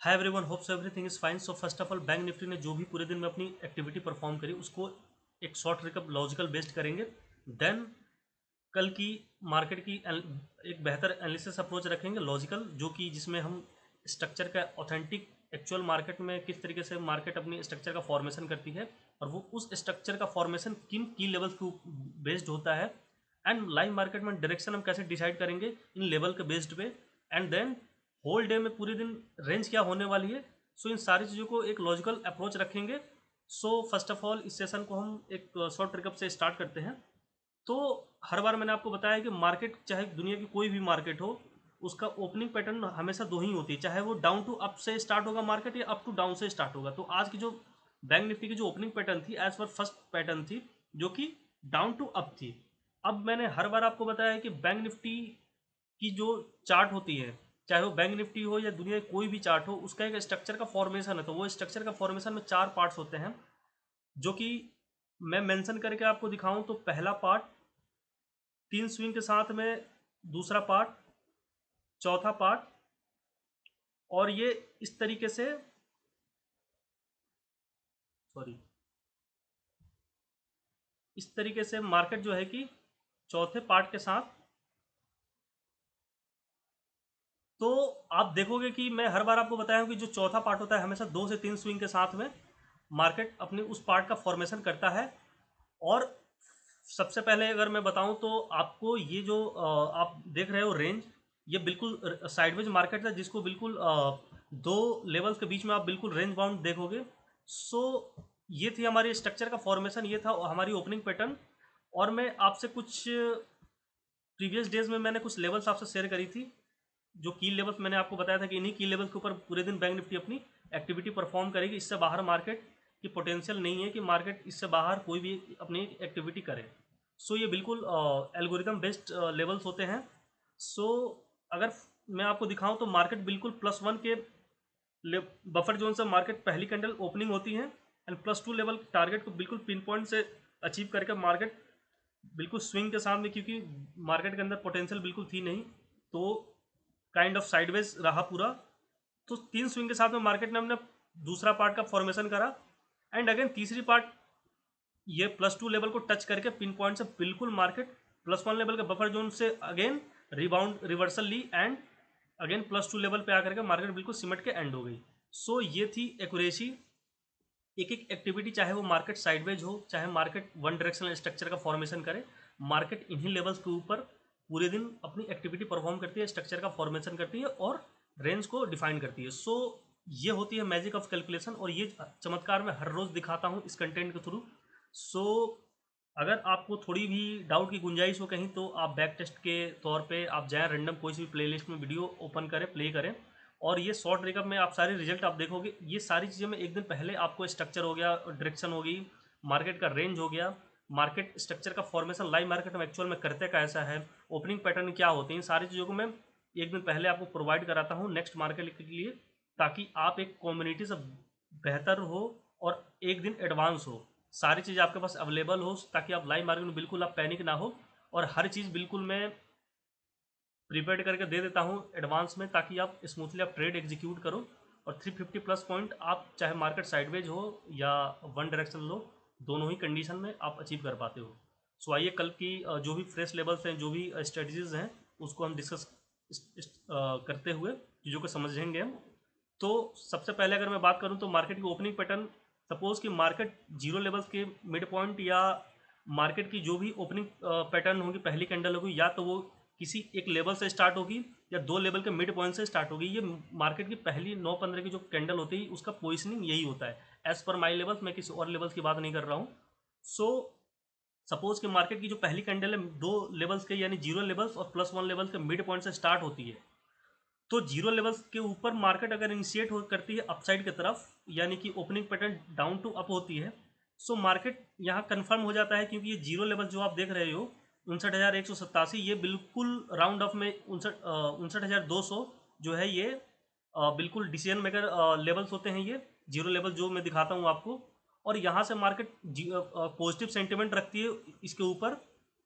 Hi everyone, hopes everything is fine. So first of all, bank Nifty ने जो भी पूरे दिन में अपनी एक्टिविटी परफॉर्म करी उसको एक शॉर्ट रिकअप लॉजिकल बेस्ड करेंगे। देन कल की मार्केट की एक बेहतर एनालिसिस अप्रोच रखेंगे लॉजिकल, जो कि जिसमें हम स्ट्रक्चर का ऑथेंटिक एक्चुअल मार्केट में किस तरीके से मार्केट अपनी स्ट्रक्चर का फॉर्मेशन करती है और वो उस स्ट्रक्चर का फॉर्मेशन किन की लेवल्स के बेस्ड होता है, एंड लाइव मार्केट में डायरेक्शन हम कैसे डिसाइड करेंगे इन लेवल के बेस्ड पे, एंड देन होल डे में पूरे दिन रेंज क्या होने वाली है। सो इन सारी चीज़ों को एक लॉजिकल अप्रोच रखेंगे। सो फर्स्ट ऑफ ऑल इस सेशन को हम एक शॉर्ट रिकअप से स्टार्ट करते हैं। तो हर बार मैंने आपको बताया कि मार्केट चाहे दुनिया की कोई भी मार्केट हो, उसका ओपनिंग पैटर्न हमेशा दो ही होती है, चाहे वो डाउन टू अप से स्टार्ट होगा मार्केट या अप टू डाउन से स्टार्ट होगा। तो आज की जो बैंक निफ्टी की जो ओपनिंग पैटर्न थी एज पर फर्स्ट पैटर्न थी, जो कि डाउन टू अप थी। अब मैंने हर बार आपको बताया कि बैंक निफ्टी की जो चार्ट होती है, चाहे वो बैंक निफ्टी हो या दुनिया की कोई भी चार्ट हो, उसका एक स्ट्रक्चर का फॉर्मेशन है। तो वो स्ट्रक्चर का फॉर्मेशन में चार पार्ट्स होते हैं, जो कि मैं मेंशन करके आपको दिखाऊं तो पहला पार्ट तीन स्विंग के साथ में, दूसरा पार्ट, चौथा पार्ट, और ये इस तरीके से, सॉरी, इस तरीके से मार्केट जो है कि चौथे पार्ट के साथ। तो आप देखोगे कि मैं हर बार आपको बताया हूं कि जो चौथा पार्ट होता है हमेशा दो से तीन स्विंग के साथ में मार्केट अपने उस पार्ट का फॉर्मेशन करता है। और सबसे पहले अगर मैं बताऊं तो आपको ये जो आप देख रहे हो रेंज, ये बिल्कुल साइडवेज मार्केट है, जिसको बिल्कुल दो लेवल्स के बीच में आप बिल्कुल रेंज बाउंड देखोगे। सो ये थी हमारी स्ट्रक्चर का फॉर्मेशन, ये था हमारी ओपनिंग पैटर्न। और मैं आपसे कुछ प्रीवियस डेज में मैंने कुछ लेवल्स आपसे शेयर करी थी, जो की लेवल्स मैंने आपको बताया था कि इन्हीं की लेवल्स के ऊपर पूरे दिन बैंक निफ्टी अपनी एक्टिविटी परफॉर्म करेगी। इससे बाहर मार्केट की पोटेंशियल नहीं है कि मार्केट इससे बाहर कोई भी अपनी एक्टिविटी करे। सो ये बिल्कुल एल्गोरिदम बेस्ड लेवल्स होते हैं। सो अगर मैं आपको दिखाऊं तो मार्केट बिल्कुल +1 के बफर जोन से मार्केट पहली कैंडल ओपनिंग होती है, एंड +2 लेवल टारगेट को बिल्कुल पिन पॉइंट से अचीव करके मार्केट बिल्कुल स्विंग के साथ में, क्योंकि मार्केट के अंदर पोटेंशियल बिल्कुल थी नहीं, तो काइंड ऑफ साइडवेज रहा पूरा। तो तीन स्विंग के साथ में मार्केट ने अपने दूसरा पार्ट का फॉर्मेशन करा, एंड अगेन तीसरी पार्ट ये +2 लेवल को टच करके पिन पॉइंट से बिल्कुल मार्केट +1 लेवल के बफर जोन से अगेन रिबाउंड रिवर्सल ली, एंड अगेन +2 लेवल पे आकर के मार्केट बिल्कुल सिमट के एंड हो गई। सो ये थी एक्यूरेसी। एक एक एक्टिविटी, चाहे वो मार्केट साइडवेज हो, चाहे मार्केट वन डायरेक्शनल स्ट्रक्चर का फॉर्मेशन करे, मार्केट इन्हीं लेवल्स के ऊपर पूरे दिन अपनी एक्टिविटी परफॉर्म करती है, स्ट्रक्चर का फॉर्मेशन करती है और रेंज को डिफाइन करती है। सो ये होती है मैजिक ऑफ कैलकुलेशन, और ये चमत्कार मैं हर रोज़ दिखाता हूँ इस कंटेंट के थ्रू। सो अगर आपको थोड़ी भी डाउट की गुंजाइश हो कहीं, तो आप बैक टेस्ट के तौर पे आप जाएँ, रैंडम कोई सी भी प्लेलिस्ट में वीडियो ओपन करें, प्ले करें, और ये शॉर्ट रिकअप में आप सारे रिजल्ट आप देखोगे। ये सारी चीज़ें मैं एक दिन पहले आपको, स्ट्रक्चर हो गया, डायरेक्शन हो गई, मार्केट का रेंज हो गया, मार्केट स्ट्रक्चर का फॉर्मेशन लाइव मार्केट में एक्चुअल में करते कैसा है, ओपनिंग पैटर्न क्या होते हैं, इन सारी चीज़ों को मैं एक दिन पहले आपको प्रोवाइड कराता हूँ नेक्स्ट मार्केट के लिए, ताकि आप एक कम्युनिटी से बेहतर हो और एक दिन एडवांस हो, सारी चीज़ आपके पास अवेलेबल हो, ताकि आप लाइव मार्केट में बिल्कुल आप पैनिक ना हो। और हर चीज़ बिल्कुल मैं प्रीपेड करके दे देता हूँ एडवांस में, ताकि आप स्मूथली आप ट्रेड एग्जीक्यूट करो, और 350 प्लस पॉइंट आप चाहे मार्केट साइडवेज हो या वन डायरेक्शन लो, दोनों ही कंडीशन में आप अचीव कर पाते हो। सो आइए कल की जो भी फ्रेश लेवल्स हैं, जो भी स्ट्रेटजीज हैं, उसको हम डिस्कस करते हुए चीज़ों को समझेंगे हम। तो सबसे पहले अगर मैं बात करूं तो मार्केट की ओपनिंग पैटर्न, सपोज कि मार्केट जीरो लेवल्स के मिड पॉइंट या मार्केट की जो भी ओपनिंग पैटर्न होगी, पहली कैंडल होगी, या तो वो किसी एक लेवल से स्टार्ट होगी या दो लेवल के मिड पॉइंट से स्टार्ट होगी। ये मार्केट की पहली 9-15 की जो कैंडल होती है, उसका पोजिशनिंग यही होता है एज पर माई लेवल्स। मैं किसी और लेवल्स की बात नहीं कर रहा हूँ। सो सपोज कि मार्केट की जो पहली कैंडल है दो लेवल्स के, यानी जीरो लेवल्स और +1 लेवल्स के मिड पॉइंट से स्टार्ट होती है, तो जीरो लेवल्स के ऊपर मार्केट अगर इनिशिएट हो करती है अपसाइड की तरफ, यानी कि opening pattern down to up होती है, सो मार्केट यहाँ कंफर्म हो जाता है, क्योंकि ये जीरो लेवल जो आप देख रहे हो 59,187, ये बिल्कुल राउंड ऑफ में 59,200 जो है, ये बिल्कुल डिसीजन मेकर लेवल्स होते हैं, ये जीरो लेवल जो मैं दिखाता हूँ आपको। और यहाँ से मार्केट पॉजिटिव सेंटिमेंट रखती है इसके ऊपर।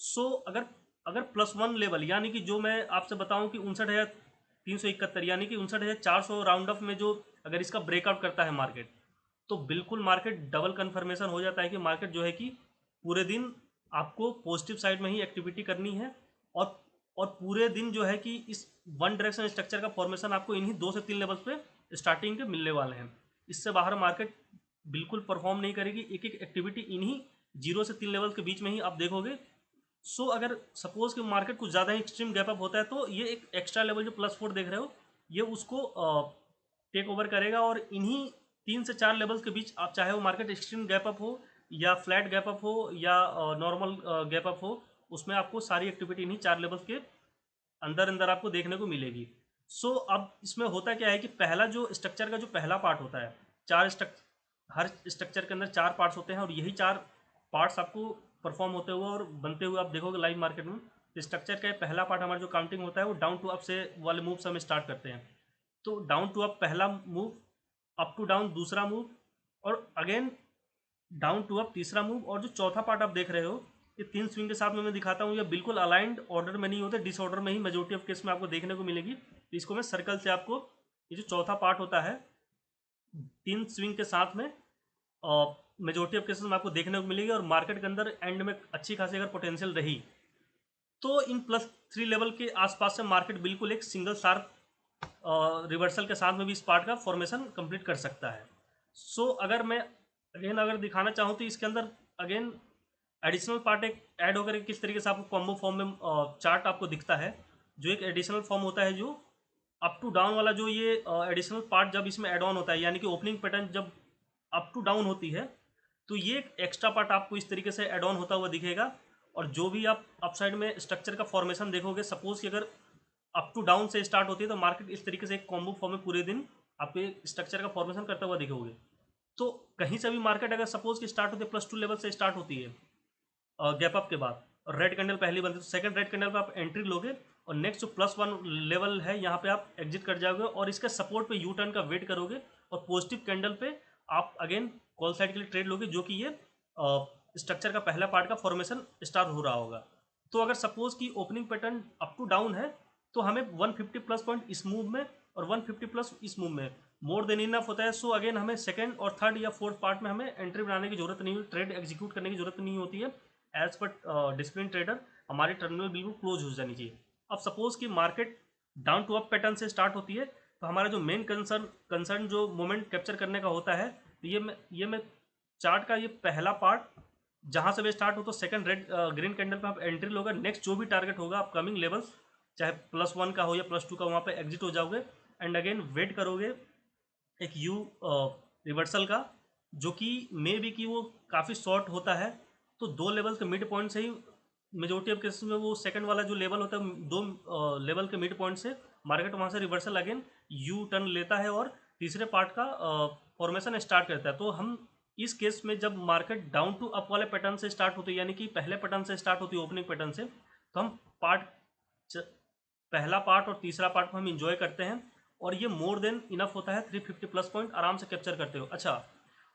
सो अगर अगर +1 लेवल, यानी कि जो मैं आपसे बताऊं कि 59,000 371, यानी कि 59,400 राउंड ऑफ में जो अगर इसका ब्रेकआउट करता है मार्केट, तो बिल्कुल मार्केट डबल कन्फर्मेशन हो जाता है कि मार्केट जो है कि पूरे दिन आपको पॉजिटिव साइड में ही एक्टिविटी करनी है। और और पूरे दिन जो है कि इस वन डायरेक्शन स्ट्रक्चर का फॉर्मेशन आपको इन्हीं 2 से 3 लेवल्स पे स्टार्टिंग के मिलने वाले हैं। इससे बाहर मार्केट बिल्कुल परफॉर्म नहीं करेगी। एक एक एक्टिविटी इन्हीं 0 से 3 लेवल के बीच में ही आप देखोगे। सो अगर सपोज कि मार्केट कुछ ज़्यादा ही एक्सट्रीम गैप अप होता है, तो ये एक एक्स्ट्रा लेवल जो +4 देख रहे हो, ये उसको टेक ओवर करेगा। और इन्हीं 3 से 4 लेवल्स के बीच आप चाहे वो मार्केट एक्सट्रीम गैप अप हो या फ्लैट गैप अप हो या नॉर्मल गैप अप हो, उसमें आपको सारी एक्टिविटी इन्हीं 4 लेवल्स के अंदर अंदर आपको देखने को मिलेगी। सो अब इसमें होता क्या है कि पहला जो स्ट्रक्चर का जो पहला पार्ट होता है, हर स्ट्रक्चर के अंदर 4 पार्ट्स होते हैं और यही 4 पार्ट्स आपको परफॉर्म होते हुए और बनते हुए आप देखोगे लाइव मार्केट में। स्ट्रक्चर का पहला पार्ट हमारा जो काउंटिंग होता है वो डाउन टू अप से वाले मूव से हम स्टार्ट करते हैं। तो डाउन टू अप पहला मूव, अप टू डाउन दूसरा मूव, और अगेन डाउन टू अप तीसरा मूव। और जो चौथा पार्ट आप देख रहे हो, ये 3 स्विंग के साथ में मैं दिखाता हूँ, ये बिल्कुल अलाइंड ऑर्डर में नहीं होते, डिसऑर्डर में ही मेजोरिटी ऑफ केस में आपको देखने को मिलेगी। तो इसको मैं सर्कल से आपको, ये जो चौथा पार्ट होता है 3 स्विंग के साथ में मेजोरिटी ऑफ केसेस में आपको देखने को मिलेगी। और मार्केट के अंदर एंड में अच्छी खासी अगर पोटेंशियल रही, तो इन +3 लेवल के आसपास से मार्केट बिल्कुल एक सिंगल शार्प रिवर्सल के साथ में भी इस पार्ट का फॉर्मेशन कंप्लीट कर सकता है। सो अगर मैं अगेन अगर दिखाना चाहूँ तो इसके अंदर अगेन एडिशनल पार्ट एक ऐड होकर किस तरीके से आपको कॉम्बो फॉर्म में चार्ट आपको दिखता है। जो एक एडिशनल फॉर्म होता है, जो अप टू डाउन वाला, जो ये एडिशनल पार्ट जब इसमें एड ऑन होता है, यानी कि ओपनिंग पैटर्न जब अप टू डाउन होती है, तो ये एक एक्स्ट्रा पार्ट आपको इस तरीके से एड ऑन होता हुआ दिखेगा। और जो भी आप अपसाइड में स्ट्रक्चर का फॉर्मेशन देखोगे, सपोज कि अगर अप टू डाउन से स्टार्ट होती है, तो मार्केट इस तरीके से एक कॉम्बो फॉर्म में पूरे दिन आपके स्ट्रक्चर का फॉर्मेशन करता हुआ दिखोगे। तो कहीं से भी मार्केट अगर सपोज कि स्टार्ट होती है +2 लेवल से स्टार्ट होती है गैप अप के बाद, और रेड कैंडल पहली बनती है, तो सेकंड रेड कैंडल पे आप एंट्री लोगे और नेक्स्ट जो +1 लेवल है यहाँ पे आप एग्जिट कर जाओगे और इसके सपोर्ट पे यू टर्न का वेट करोगे और पॉजिटिव कैंडल पे आप अगेन कॉल साइड के लिए ट्रेड लोगे, जो कि ये स्ट्रक्चर का पहला पार्ट का फॉर्मेशन स्टार्ट हो रहा होगा। तो अगर सपोज कि opening pattern up to down है, तो हमें 150 प्लस पॉइंट इस मूव में और 150 प्लस इस मूव में मोर देन इनफ होता है। सो अगेन हमें सेकंड और थर्ड या फोर्थ पार्ट में हमें एंट्री बनाने की जरूरत नहीं होती, ट्रेड एग्जीक्यूट करने की जरूरत नहीं होती है। एज पर डिसिप्लिन ट्रेडर हमारी टर्मिनल बिल्कुल क्लोज हो जानी चाहिए। अब सपोज कि market down to up pattern से स्टार्ट होती है, तो हमारा जो मेन कंसर्न जो मोमेंट कैप्चर करने का होता है, तो ये मैं चार्ट का ये पहला पार्ट जहाँ से वे स्टार्ट हो, तो सेकंड रेड ग्रीन कैंडल पे आप एंट्री लोगे। नेक्स्ट जो भी टारगेट होगा अपकमिंग लेवल्स, चाहे +1 का हो या +2 का, वहाँ पे एग्जिट हो जाओगे एंड अगेन वेट करोगे एक यू रिवर्सल का, जो कि मे बी कि वो काफ़ी शॉर्ट होता है। तो 2 लेवल के मिड पॉइंट से ही मेजोरिटी ऑफ केसेस में वो सेकंड वाला जो लेवल होता है, 2 लेवल के मिड पॉइंट से मार्केट वहाँ से रिवर्सल अगेन यू टर्न लेता है और तीसरे पार्ट का फॉर्मेशन स्टार्ट करता है। तो हम इस केस में जब मार्केट डाउन टू अप वाले पैटर्न से स्टार्ट होती है, यानी कि पहले पैटर्न से स्टार्ट होती है ओपनिंग पैटर्न से, तो हम पहला पार्ट और तीसरा पार्ट को हम इंजॉय करते हैं और ये मोर देन इनफ होता है। 350 प्लस पॉइंट आराम से कैप्चर करते हो। अच्छा,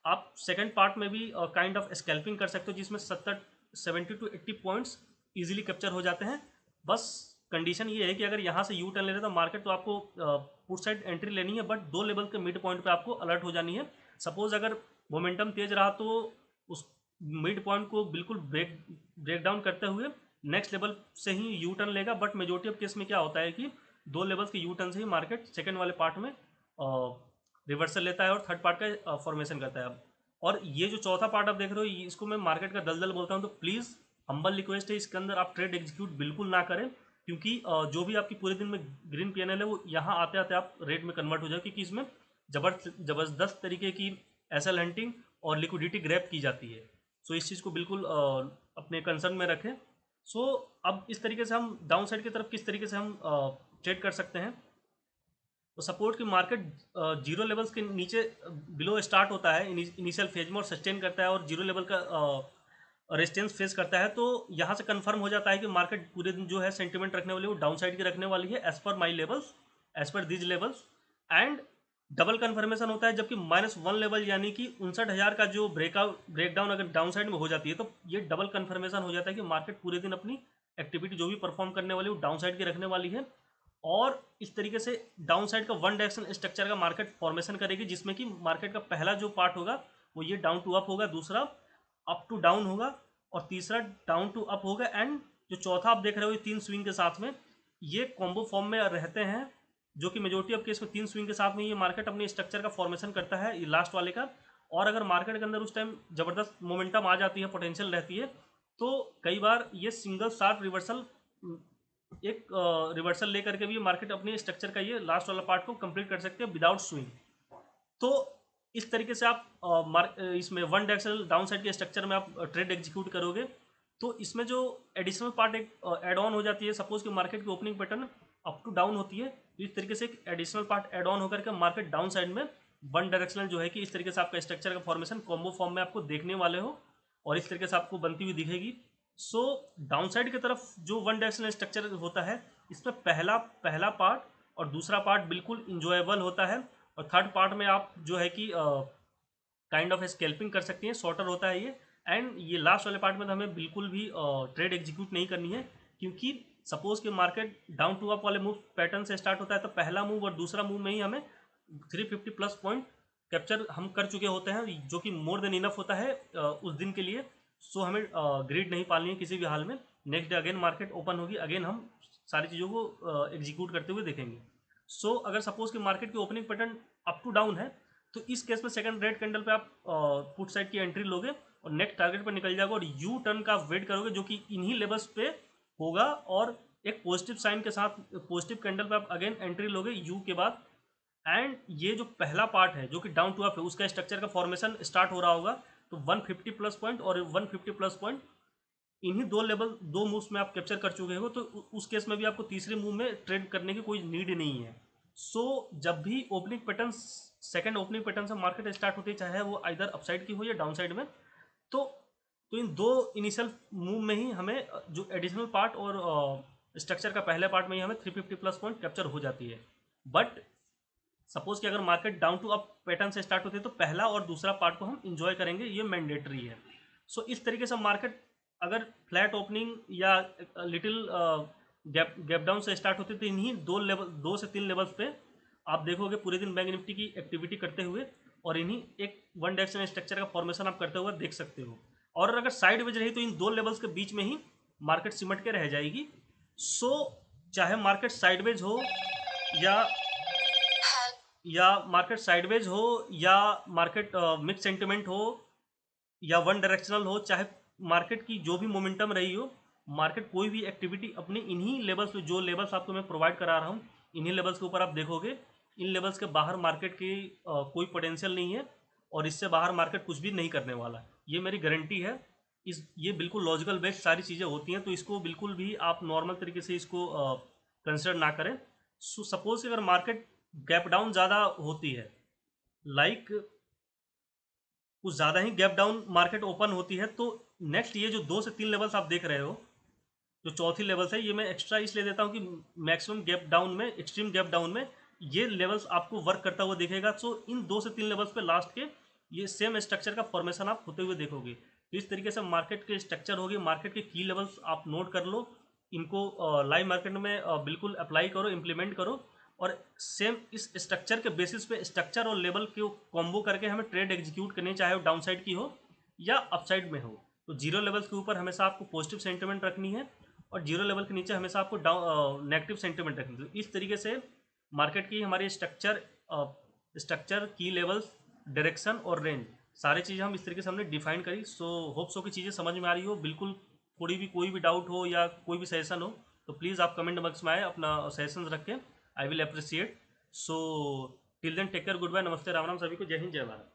आप सेकंड पार्ट में भी काइंड ऑफ स्कैल्पिंग कर सकते हो, जिसमें 70 to 80 पॉइंट्स इजीली कैप्चर हो जाते हैं। बस कंडीशन ये है कि अगर यहाँ से यू टर्न ले रहे तो मार्केट, तो आपको पुट साइड एंट्री लेनी है, बट 2 लेवल के मिड पॉइंट पे आपको अलर्ट हो जानी है। सपोज अगर मोमेंटम तेज रहा, तो उस मिड पॉइंट को बिल्कुल ब्रेक डाउन करते हुए नेक्स्ट लेवल से ही यू टर्न लेगा। बट मेजोरिटी ऑफ केस में क्या होता है कि 2 लेवल्स के यू टर्न से ही मार्केट सेकंड वाले पार्ट में रिवर्सल लेता है और थर्ड पार्ट का फॉर्मेशन करता है। और ये जो चौथा पार्ट आप देख रहे हो, इसको मैं मार्केट का दलदल बोलता हूँ। तो प्लीज़ हम्बल रिक्वेस्ट है, इसके अंदर आप ट्रेड एग्जीक्यूट बिल्कुल ना करें, क्योंकि जो भी आपकी पूरे दिन में ग्रीन पीएनएल है, वो यहाँ आते आते आप रेड में कन्वर्ट हो जाए, क्योंकि इसमें ज़बरदस्त तरीके की एसएल हंटिंग और लिक्विडिटी ग्रैब की जाती है। सो इस चीज़ को बिल्कुल अपने कंसर्न में रखें। सो अब इस तरीके से हम डाउन साइड की तरफ किस तरीके से हम ट्रेड कर सकते हैं। तो सपोर्ट की मार्केट 0 लेवल्स के नीचे बिलो स्टार्ट होता है इनिशियल फेज में और सस्टेन करता है और 0 लेवल का रेजिस्टेंस फेस करता है। तो यहाँ से कंफर्म हो जाता है कि मार्केट पूरे दिन जो है सेंटिमेंट रखने वाली है वो डाउन साइड की रखने वाली है, as per my levels, as per these levels. And double confirmation होता है जबकि -1 लेवल, यानी कि 59,000 का जो ब्रेकडाउन अगर डाउन साइड में हो जाती है, तो ये डबल कन्फर्मेशन हो जाता है कि मार्केट पूरे दिन अपनी एक्टिविटी जो भी परफॉर्म करने वाली है वो डाउन साइड की रखने वाली है। और इस तरीके से डाउन साइड का वन डायरेक्शन स्ट्रक्चर का मार्केट फॉर्मेशन करेगी, जिसमें कि मार्केट का पहला जो पार्ट होगा वो ये डाउन टू अप होगा, दूसरा अप टू डाउन होगा और तीसरा डाउन टू अप होगा। एंड जो चौथा आप देख रहे हो ये 3 स्विंग के साथ में ये कॉम्बो फॉर्म में रहते हैं, जो कि मेजोरिटी ऑफ केस में 3 स्विंग के साथ में ये मार्केट अपने स्ट्रक्चर का फॉर्मेशन करता है, ये लास्ट वाले का। और अगर मार्केट के अंदर उस टाइम ज़बरदस्त मोमेंटम आ जाती है, पोटेंशियल रहती है, तो कई बार ये सिंगल शार्प रिवर्सल, एक रिवर्सल लेकर के भी मार्केट अपने स्ट्रक्चर का ये लास्ट वाला पार्ट को कंप्लीट कर सकते हैं विदाउट स्विंग। तो इस तरीके से आप इसमें वन डायरेक्शनल डाउन साइड के स्ट्रक्चर में आप ट्रेड एग्जीक्यूट करोगे। तो इसमें जो एडिशनल पार्ट एक एड ऑन हो जाती है, सपोज कि मार्केट की opening pattern up to down होती है, तो इस तरीके से एक एडिशनल पार्ट एड ऑन होकर के मार्केट डाउन साइड में वन डायरेक्शनल जो है कि इस तरीके से आपका स्ट्रक्चर का फॉर्मेशन कॉम्बो फॉर्म में आपको देखने वाले हो और इस तरीके से आपको बनती हुई दिखेगी। सो डाउन साइड की तरफ जो वन डायरेक्शनल स्ट्रक्चर होता है, इसमें पहला पार्ट और दूसरा पार्ट बिल्कुल इंजॉयबल होता है और थर्ड पार्ट में आप जो है कि काइंड ऑफ स्कैल्पिंग कर सकती हैं, शॉर्टर होता है ये। एंड ये लास्ट वाले पार्ट में तो हमें बिल्कुल भी ट्रेड एग्जीक्यूट नहीं करनी है, क्योंकि सपोज कि मार्केट डाउन टू अप वाले मूव पैटर्न से स्टार्ट होता है, तो पहला मूव और दूसरा मूव में ही हमें 350 प्लस पॉइंट कैप्चर हम कर चुके होते हैं, जो कि मोर देन इनफ होता है उस दिन के लिए। सो हमें ग्रीड नहीं पालनी है किसी भी हाल में। Next day again market open होगी, अगेन हम सारी चीज़ों को एग्जीक्यूट करते हुए देखेंगे। सो अगर सपोज कि मार्केट की opening pattern up to down है, तो इस केस में सेकंड रेड कैंडल पे आप पुट साइड की एंट्री लोगे और नेक्स्ट टारगेट पर निकल जाओगे और यू टर्न का वेट करोगे, जो कि इन्हीं लेवल्स पे होगा और एक पॉजिटिव साइन के साथ पॉजिटिव कैंडल पे आप अगेन एंट्री लोगे यू के बाद। एंड ये जो पहला पार्ट है जो कि डाउन टू अप है, उसका स्ट्रक्चर का फॉर्मेशन स्टार्ट हो रहा होगा, तो 150 प्लस पॉइंट और 150 प्लस पॉइंट इन्हीं दो मूव्स में आप कैप्चर कर चुके हो, तो उस केस में भी आपको तीसरे मूव में ट्रेड करने की कोई नीड नहीं है। सो जब भी opening pattern second opening pattern से मार्केट स्टार्ट होती है, चाहे वो आइदर अपसाइड की हो या डाउन साइड में, तो इन दो इनिशियल मूव में ही हमें जो एडिशनल पार्ट और स्ट्रक्चर का पहले पार्ट में ही हमें 350 प्लस पॉइंट कैप्चर हो जाती है। बट सपोज कि अगर market down to up pattern से स्टार्ट होती है, तो पहला और दूसरा पार्ट को हम इंजॉय करेंगे, ये मैंडेटरी है। सो इस तरीके से मार्केट अगर फ्लैट ओपनिंग या लिटिल गैप डाउन से स्टार्ट होती है, तो इन्हीं दो से तीन लेवल्स पे आप देखोगे पूरे दिन बैंक निफ्टी की एक्टिविटी करते हुए, और इन्हीं एक वन डायरेक्शन स्ट्रक्चर का फॉर्मेशन आप करते हुए देख सकते हो। और अगर साइड वेज रही, तो इन दो लेवल्स के बीच में ही मार्केट सिमट के रह जाएगी। सो चाहे मार्केट साइडवेज हो या मार्केट साइडवेज हो या मार्केट मिक्स सेंटिमेंट हो या वन डायरेक्शनल हो, चाहे मार्केट की जो भी मोमेंटम रही हो, मार्केट कोई भी एक्टिविटी अपनी इन्हीं लेवल्स पे, जो लेवल्स आपको मैं प्रोवाइड करा रहा हूँ, इन्हीं लेवल्स के ऊपर आप देखोगे। इन लेवल्स के बाहर मार्केट की कोई पोटेंशियल नहीं है और इससे बाहर मार्केट कुछ भी नहीं करने वाला, ये मेरी गारंटी है। ये बिल्कुल लॉजिकल बेस्ड सारी चीज़ें होती हैं, तो इसको बिल्कुल भी आप नॉर्मल तरीके से इसको कंसिडर ना करें। सपोज अगर मार्केट गैप डाउन ज़्यादा होती है, लाइक कुछ ज़्यादा ही गैप डाउन मार्केट ओपन होती है, तो नेक्स्ट ये जो 2 से 3 लेवल्स आप देख रहे हो, जो चौथी लेवल्स है, ये मैं एक्स्ट्रा इसलिए देता हूँ कि मैक्सिमम गैप डाउन में, एक्सट्रीम गैप डाउन में ये लेवल्स आपको वर्क करता हुआ दिखेगा। सो इन 2 से 3 लेवल्स पे लास्ट के ये सेम स्ट्रक्चर का फॉर्मेशन आप होते हुए देखोगे। तो इस तरीके से मार्केट के स्ट्रक्चर होगी, मार्केट के की लेवल्स आप नोट कर लो, इनको लाइव मार्केट में बिल्कुल अप्लाई करो, इम्प्लीमेंट करो, और सेम इस स्ट्रक्चर के बेसिस पे स्ट्रक्चर और लेवल को कॉम्बो करके हमें ट्रेड एग्जीक्यूट करनी, चाहे वो डाउन साइड की हो या अपसाइड में हो। तो जीरो लेवल्स के ऊपर हमेशा आपको पॉजिटिव सेंटिमेंट रखनी है और जीरो लेवल के नीचे हमेशा आपको नेगेटिव सेंटिमेंट रखनी है। इस तरीके से मार्केट की हमारी स्ट्रक्चर की लेवल्स, डायरेक्शन और रेंज, सारी चीज़ें हम इस तरीके से हमने डिफाइन करी। सो होप सो की चीज़ें समझ में आ रही हो। बिल्कुल कोई भी डाउट हो या कोई भी सजेशन हो, तो प्लीज़ आप कमेंट बॉक्स में आए, अपना सजेशन रखें, I will appreciate. So till then take care, good bye, नमस्ते, राम राम सभी को, जय हिंद, जय भारत।